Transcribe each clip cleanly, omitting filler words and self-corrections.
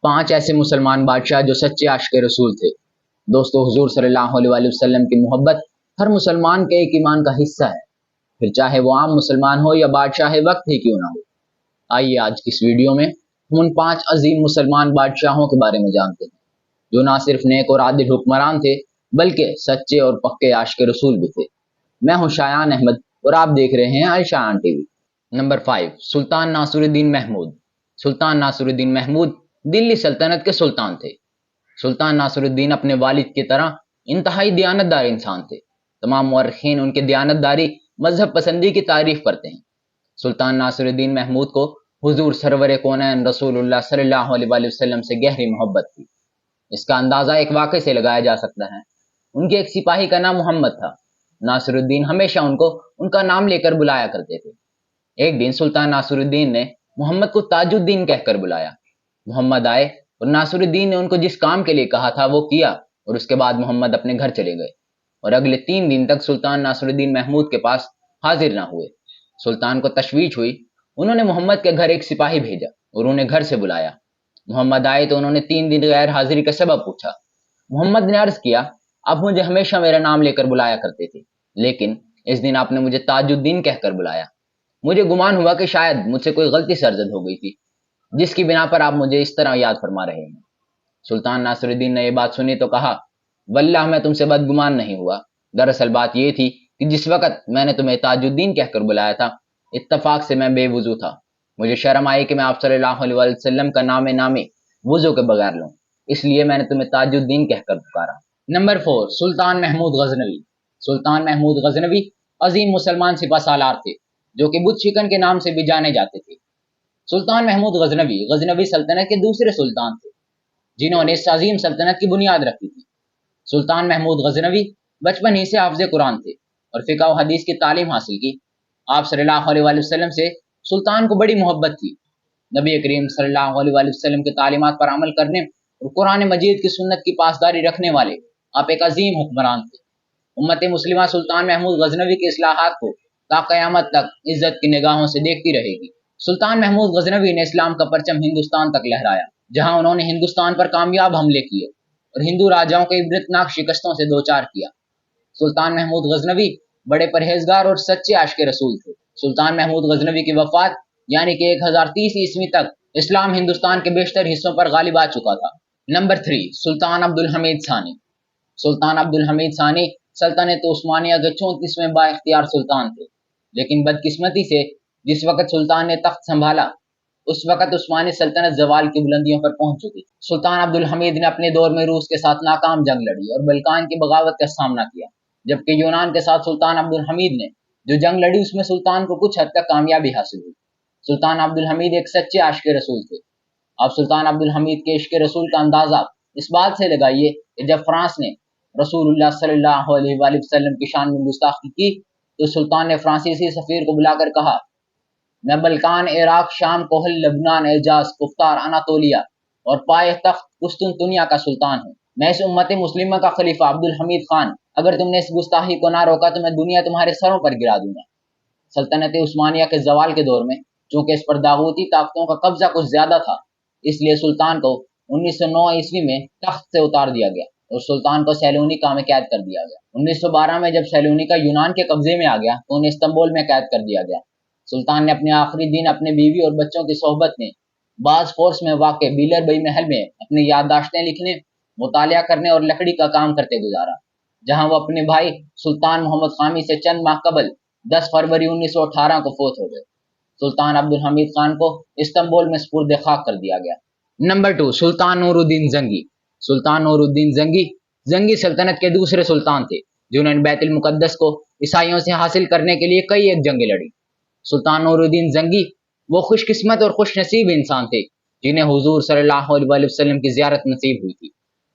5 ایسے مسلمان بادشاہ جو سچے عاشق رسول تھے۔ دوستو، حضور صلی اللہ علیہ وسلم کی محبت ہر مسلمان کے ایک ایمان کا حصہ ہے، پھر چاہے وہ عام مسلمان ہو یا بادشاہ وقت ہی کیوں نہ ہو۔ آئیے آج کی اس ویڈیو میں ہم ان 5 عظیم مسلمان بادشاہوں کے بارے میں جانتے ہیں جو نہ صرف نیک اور عادل حکمران تھے بلکہ سچے اور پکے عاشق رسول بھی تھے۔ میں ہوں شایان احمد اور آپ دیکھ رہے ہیں الشایان ٹی وی۔ نمبر 5، سلطان ناصر الدین محمود۔ سلطان ناصر الدین محمود دلی سلطنت کے سلطان تھے۔ سلطان ناصر الدین اپنے والد کی طرح انتہائی دیانتدار انسان تھے۔ تمام مورخین ان کے دیانتداری مذہب پسندی کی تعریف کرتے ہیں۔ سلطان ناصر الدین محمود کو حضور سرور کونین رسول اللہ صلی اللہ علیہ وسلم سے گہری محبت تھی۔ اس کا اندازہ ایک واقعے سے لگایا جا سکتا ہے۔ ان کے ایک سپاہی کا نام محمد تھا۔ ناصر الدین ہمیشہ ان کا نام لے کر بلایا کرتے تھے۔ ایک دن سلطان ناصر الدین نے محمد کو تاج الدین کہہ کر بلایا۔ محمد آئے اور ناصر الدین نے ان کو جس کام کے لیے کہا تھا وہ کیا، اور اس کے بعد محمد اپنے گھر چلے گئے اور اگلے 3 دن تک سلطان ناصر الدین محمود کے پاس حاضر نہ ہوئے۔ سلطان کو تشویش ہوئی۔ انہوں نے محمد کے گھر ایک سپاہی بھیجا اور انہیں گھر سے بلایا۔ محمد آئے تو انہوں نے 3 دن غیر حاضری کا سبب پوچھا۔ محمد نے عرض کیا، آپ مجھے ہمیشہ میرا نام لے کر بلایا کرتے تھے، لیکن اس دن آپ نے مجھے تاج الدین کہہ کر بلایا۔ مجھے گمان ہوا کہ شاید مجھ سے کوئی غلطی سرزد ہو گئی تھی، جس کی بنا پر آپ مجھے اس طرح یاد فرما رہے ہیں۔ سلطان ناصر الدین نے یہ بات سنی تو کہا، واللہ میں تم سے بدگمان نہیں ہوا۔ دراصل بات یہ تھی کہ جس وقت میں نے تمہیں تاج الدین کہہ کر بلایا تھا، اتفاق سے میں بے وضو تھا۔ مجھے شرم آئی کہ میں آپ صلی اللہ علیہ وسلم کا نام وضو کے بغیر لوں، اس لیے میں نے تمہیں تاج الدین کہہ کر پکارا۔ نمبر 4، سلطان محمود غزنوی۔ سلطان محمود غزنوی عظیم مسلمان سپہ سالار تھے جو کہ بت شکن کے نام سے بھی جانے جاتے تھے۔ سلطان محمود غزنوی سلطنت کے دوسرے سلطان تھے جنہوں نے اس عظیم سلطنت کی بنیاد رکھی تھی۔ سلطان محمود غزنوی بچپن ہی سے حافظ قرآن تھے اور فقہ و حدیث کی تعلیم حاصل کی۔ آپ صلی اللہ علیہ وسلم سے سلطان کو بڑی محبت تھی۔ نبی کریم صلی اللہ علیہ وسلم کی تعلیمات پر عمل کرنے اور قرآن مجید کی سنت کی پاسداری رکھنے والے آپ ایک عظیم حکمران تھے۔ امت مسلمہ سلطان محمود غزنوی کے اصلاحات کو تا قیامت تک عزت کی نگاہوں سے دیکھتی رہے گی۔ سلطان محمود غزنوی نے اسلام کا پرچم ہندوستان تک لہرایا، جہاں انہوں نے ہندوستان پر کامیاب حملے کیے اور ہندو راجاؤں کو عبرتناک شکستوں سے دوچار کیا۔ سلطان محمود غزنوی بڑے پرہیزگار اور سچے عاشق رسول تھے۔ سلطان محمود غزنوی کی وفات یعنی کہ 1030 عیسوی تک اسلام ہندوستان کے بیشتر حصوں پر غالب آ چکا تھا۔ نمبر 3، سلطان عبد الحمید ثانی۔ سلطان عبد الحمید ثانی سلطنت عثمانیہ کے 34ویں با اختیار سلطان تھے، لیکن بدقسمتی سے جس وقت سلطان نے تخت سنبھالا اس وقت عثمانی سلطنت زوال کی بلندیوں پر پہنچ چکی۔ سلطان عبد الحمید نے اپنے دور میں روس کے ساتھ ناکام جنگ لڑی اور بلقان کی بغاوت کا سامنا کیا، جبکہ یونان کے ساتھ سلطان عبد الحمید نے جو جنگ لڑی اس میں سلطان کو کچھ حد تک کامیابی حاصل ہوئی۔ سلطان عبد الحمید ایک سچے عاشق رسول تھے۔ اب سلطان عبد الحمید کے عشق رسول کا اندازہ اس بات سے لگائیے کہ جب فرانس نے رسول اللہ صلی اللہ علیہ وسلم کی شان میں گستاخی کی تو سلطان نے فرانسیسی سفیر کو بلا کر کہا، میں بلقان، عراق، شام، کوہل، لبنان، اعجاز، کفتار، اناتولیا اور پائے تخت قسطنطنیہ کا سلطان ہوں۔ میں اس امت مسلمہ کا خلیفہ عبد الحمید خان، اگر تم نے اس گستاخی کو نہ روکا تو میں دنیا تمہارے سروں پر گرا دوں گا۔ سلطنت عثمانیہ کے زوال کے دور میں چونکہ اس پر داغوتی طاقتوں کا قبضہ کچھ زیادہ تھا، اس لیے سلطان کو 1909 عیسوی میں تخت سے اتار دیا گیا اور سلطان کو سیلونیکا میں قید کر دیا گیا۔ 1912 میں جب سیلونیکا یونان کے قبضے میں آ گیا تو انہیں استنبول میں قید کر دیا گیا۔ سلطان نے اپنے آخری دن اپنے بیوی اور بچوں کی صحبت میں باز فورس میں واقع بیلر بئی محل میں اپنی یادداشتیں لکھنے، مطالعہ کرنے اور لکڑی کا کام کرتے گزارا، جہاں وہ اپنے بھائی سلطان محمد خامی سے چند ماہ قبل 10 فروری 1918 کو فوت ہو گئے۔ سلطان عبد الحمید خان کو استنبول میں سپرد خاک کر دیا گیا۔ نمبر 2، سلطان نور الدین زنگی۔ سلطان نور الدین زنگی سلطنت کے دوسرے سلطان تھے جنہوں نے بیت المقدس کو عیسائیوں سے حاصل کرنے کے لیے کئی ایک جنگیں لڑی۔ سلطان نور الدین زنگی وہ خوش قسمت اور خوش نصیب انسان تھے جنہیں حضور صلی اللہ علیہ وسلم کی زیارت نصیب ہوئی تھی۔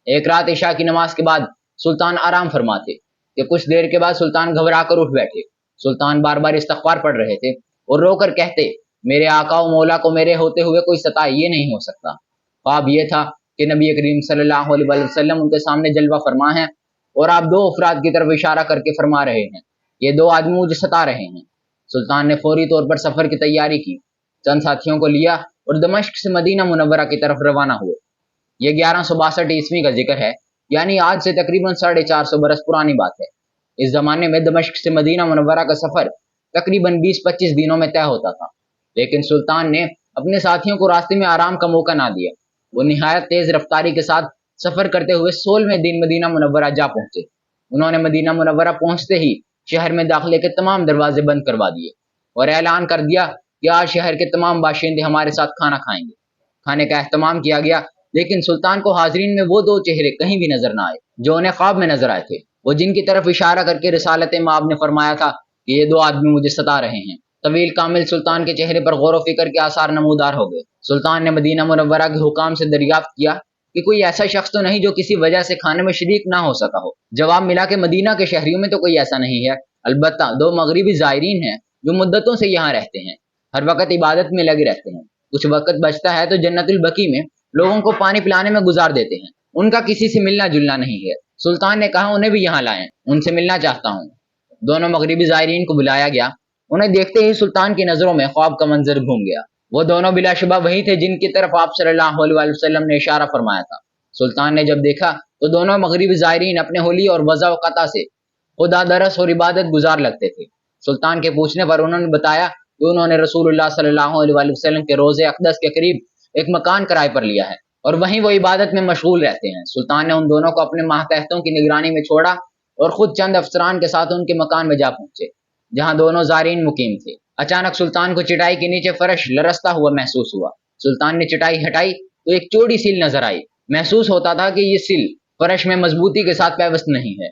ایک رات عشاء کی نماز کے بعد سلطان آرام فرماتے کہ کچھ دیر کے بعد سلطان گھبرا کر اٹھ بیٹھے۔ سلطان بار بار استغفار پڑھ رہے تھے اور رو کر کہتے، میرے آقا و مولا کو میرے ہوتے ہوئے کوئی ستائے، یہ نہیں ہو سکتا۔ خواب یہ تھا کہ نبی کریم صلی اللہ علیہ وسلم ان کے سامنے جلوہ فرما ہے اور آپ 2 افراد کی طرف اشارہ کر کے فرما رہے ہیں، یہ 2 آدمی مجھے ستا رہے ہیں۔ سلطان نے فوری طور پر سفر کی تیاری کی، چند ساتھیوں کو لیا اور دمشق سے مدینہ منورہ کی طرف روانہ ہوئے۔ یہ 1162 عیسوی کا ذکر ہے، یعنی آج سے تقریباً 450 برس پرانی بات ہے۔ اس زمانے میں دمشق سے مدینہ منورہ کا سفر تقریباً 20-25 دنوں میں طے ہوتا تھا، لیکن سلطان نے اپنے ساتھیوں کو راستے میں آرام کا موقع نہ دیا۔ وہ نہایت تیز رفتاری کے ساتھ سفر کرتے ہوئے 16ویں دن مدینہ منورہ جا پہنچے۔ انہوں نے مدینہ منورہ پہنچتے ہی شہر میں داخلے کے تمام دروازے بند کروا دیے اور اعلان کر دیا کہ آج شہر کے تمام باشندے ہمارے ساتھ کھانا کھائیں گے۔ کھانے کا اہتمام کیا گیا، لیکن سلطان کو حاضرین میں وہ 2 چہرے کہیں بھی نظر نہ آئے جو انہیں خواب میں نظر آئے تھے، وہ جن کی طرف اشارہ کر کے رسالت مآب نے فرمایا تھا کہ یہ 2 آدمی مجھے ستا رہے ہیں۔ طویل کامل سلطان کے چہرے پر غور و فکر کے آثار نمودار ہو گئے۔ سلطان نے مدینہ منورہ کے حکام سے دریافت کیا کہ کوئی ایسا شخص تو نہیں جو کسی وجہ سے کھانے میں شریک نہ ہو سکا ہو۔ جواب ملا کہ مدینہ کے شہریوں میں تو کوئی ایسا نہیں ہے، البتہ 2 مغربی زائرین ہیں جو مدتوں سے یہاں رہتے ہیں، ہر وقت عبادت میں لگے رہتے ہیں، کچھ وقت بچتا ہے تو جنت البقیع میں لوگوں کو پانی پلانے میں گزار دیتے ہیں، ان کا کسی سے ملنا جلنا نہیں ہے۔ سلطان نے کہا انہیں بھی یہاں لائیں، ان سے ملنا چاہتا ہوں۔ دونوں مغربی زائرین کو بلایا گیا۔ انہیں دیکھتے ہی سلطان کی نظروں میں خواب کا منظر گھوم گیا۔ وہ دونوں بلا شبہ وہی تھے جن کی طرف آپ صلی اللہ علیہ وسلم نے اشارہ فرمایا تھا۔ سلطان نے جب دیکھا تو دونوں مغربی زائرین اپنے ہولی اور وضع و قطع سے خدا درس اور عبادت گزار لگتے تھے۔ سلطان کے پوچھنے پر انہوں نے بتایا کہ انہوں نے رسول اللہ صلی اللہ علیہ وسلم کے روضہ اقدس کے قریب ایک مکان کرائے پر لیا ہے اور وہیں وہ عبادت میں مشغول رہتے ہیں۔ سلطان نے ان دونوں کو اپنے ماتحتوں کی نگرانی میں چھوڑا اور خود چند افسران کے ساتھ ان کے مکان میں جا پہنچے جہاں دونوں زائرین مقیم تھے۔ اچانک سلطان کو چٹائی کے نیچے فرش لرزتا ہوا محسوس ہوا۔ سلطان نے چٹائی ہٹائی تو ایک چوڑی سیل نظر آئی۔ محسوس ہوتا تھا کہ یہ سیل فرش میں مضبوطی کے ساتھ پیوست نہیں ہے۔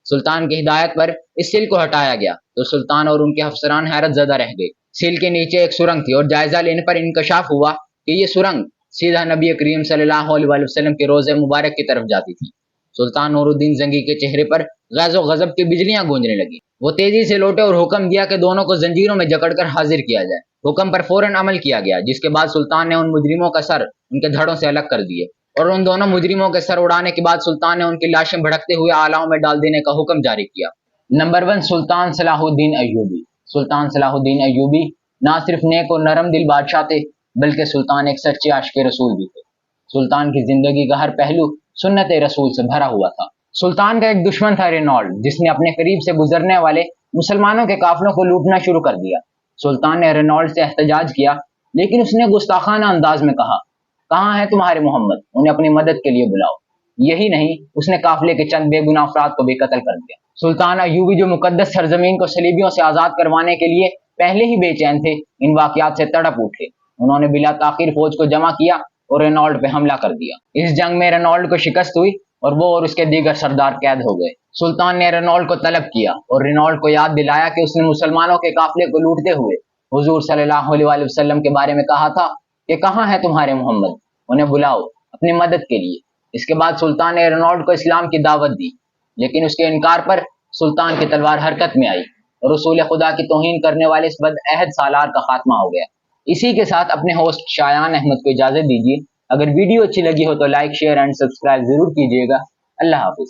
سلطان کی ہدایت پر اس سیل کو ہٹایا گیا تو سلطان اور ان کے افسران حیرت زدہ رہ گئے۔ سیل کے نیچے ایک سرنگ تھی اور جائزہ لینے پر انکشاف ہوا کہ یہ سرنگ سیدھا نبی کریم صلی اللہ علیہ وسلم کے روضہ مبارک کی طرف جاتی تھی۔ سلطان نور الدین زنگی کے چہرے پر غیظ و غضب کی بجلیاں گونجنے لگی۔ وہ تیزی سے لوٹے اور حکم دیا کہ دونوں کو زنجیروں میں جکڑ کر حاضر کیا جائے۔ حکم پر فوراً عمل کیا گیا، جس کے بعد سلطان نے ان مجرموں کا سر ان کے دھڑوں سے الگ کر دیے اور ان دونوں مجرموں کے سر اڑانے کے بعد سلطان نے ان کی لاشیں بھڑکتے ہوئے آلاؤں میں ڈال دینے کا حکم جاری کیا۔ نمبر 1، سلطان صلاح الدین ایوبی۔ سلطان صلاح الدین ایوبی نہ صرف نیک اور نرم دل بادشاہ تھے بلکہ سلطان ایک سچے عاشق رسول بھی تھے۔ سلطان کی زندگی کا ہر پہلو سنت رسول سے بھرا ہوا تھا۔ سلطان کا ایک دشمن تھا رینالڈ، جس نے اپنے قریب سے گزرنے والے مسلمانوں کے قافلوں کو لوٹنا شروع کر دیا۔ سلطان نے رینالڈ سے احتجاج کیا، لیکن اس نے گستاخانہ انداز میں کہا، کہاں ہے تمہارے محمد؟ انہیں اپنی مدد کے لیے بلاؤ۔ یہی نہیں، اس نے قافلے کے چند بے گناہ افراد کو بھی قتل کر دیا۔ سلطان ایوبی جو مقدس سرزمین کو صلیبیوں سے آزاد کروانے کے لیے پہلے ہی بے چین تھے، ان واقعات سے تڑپ اٹھے۔ انہوں نے بلا تاخیر فوج کو جمع کیا اور رینالڈ پہ حملہ کر دیا۔ اس جنگ میں رینالڈ کو شکست ہوئی اور وہ اور اس کے دیگر سردار قید ہو گئے۔ سلطان نے رینالڈ کو طلب کیا اور رینالڈ کو یاد دلایا کہ اس نے مسلمانوں کے قافلے کو لوٹتے ہوئے حضور صلی اللہ علیہ وسلم کے بارے میں کہا تھا کہ کہاں ہے تمہارے محمد؟ انہیں بلاؤ اپنی مدد کے لیے۔ اس کے بعد سلطان نے رینالڈ کو اسلام کی دعوت دی، لیکن اس کے انکار پر سلطان کی تلوار حرکت میں آئی اور رسول خدا کی توہین کرنے والے اس بد عہد سالار کا خاتمہ ہو گیا۔ اسی کے ساتھ اپنے ہوسٹ شایان احمد کو اجازت دیجیے۔ اگر ویڈیو اچھی لگی ہو تو لائک، شیئر اینڈ سبسکرائب ضرور کیجیے گا۔ اللہ حافظ۔